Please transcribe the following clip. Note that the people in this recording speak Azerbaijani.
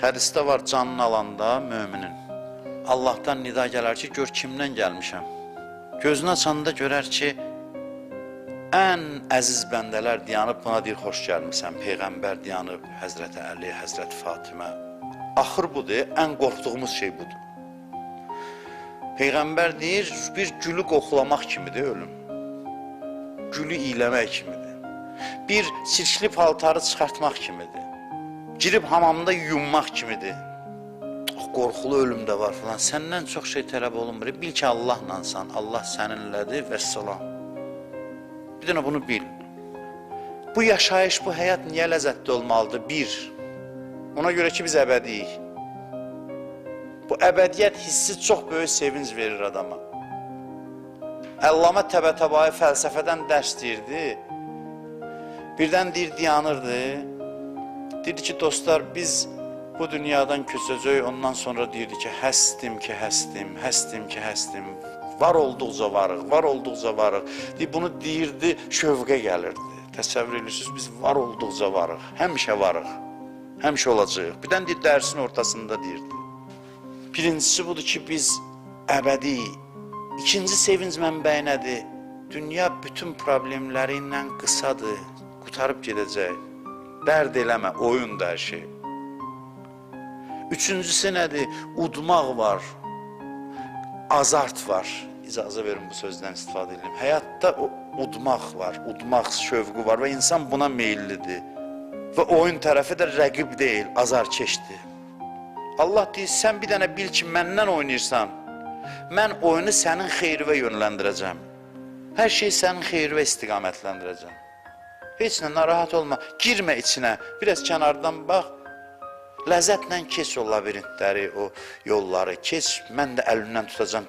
Hədisdə var, canını alanda müminin Allahdan nida gələr ki, gör kimdən gəlmişəm. Gözünə açanda görər ki, ən əziz bəndələr dayanıb buna deyir, xoş gəlmişsən. Peyğəmbər dayanıb, Həzrəti Əli, Həzrəti Fatimə. Axır budur, ən qorxduğumuz şey budur. Peyğəmbər deyir, bir gülü qoxulamaq kimidir ölüm. Gülü iyləmək kimidir. Bir çirkli paltarı çıxartmaq kimidir. Girib hamamda yummaq kimidir. Qorxulu ölüm də var filan. Səndən çox şey tələb olunmur. Bil ki, Allahlansan, Allah səninlədir və səlam. Bir dənə bunu bil. Bu yaşayış, bu həyat niyə ləzzətli olmalıdır? Bir, ona görə ki, biz əbədiyik. Bu əbədiyyət hissi çox böyük sevinç verir adama. Əllamə Təbətəbai fəlsəfədən dərs deyirdi. Birdən deyir, dayanırdı. Deyirdi ki, dostlar, biz bu dünyadan köçəcək, ondan sonra deyirdi ki, həstim ki, həstim, həstim ki, həstim. Var olduqca varıq, var olduqca varıq. Bunu deyirdi, şövqə gəlirdi. Təsəvvür edirsiniz, biz var olduqca varıq, həmişə varıq, həmişə olacaq. Birdən deyir, dərsin ortasında deyirdi. Birincisi budur ki, biz əbədiyik. İkinci sevinç mənbəyi nədir? Dünya bütün problemləri ilə qısadır, qutarıb gedəcək. Dərd eləmə, oyundur hər şey. Üçüncüsü nədir? Udmaq var, azart var. İcazə verin bu sözdən istifadə edeyim. Həyatda udmaq var, udmaq şövqü var və insan buna meyillidir. Və oyun tərəfi də rəqib deyil, azarkeşdir. Allah deyir, sən bir dənə bil ki, məndən oynayırsan, mən oyunu sənin xeyrivə yönləndirəcəm. Hər şey sənin xeyrivə istiqamətləndirəcəm. Heç nə, narahat olma, girmə içinə, biraz kənardan bax, ləzzətlə keç o labirintləri, o yolları keç, mən də əlindən tutacam.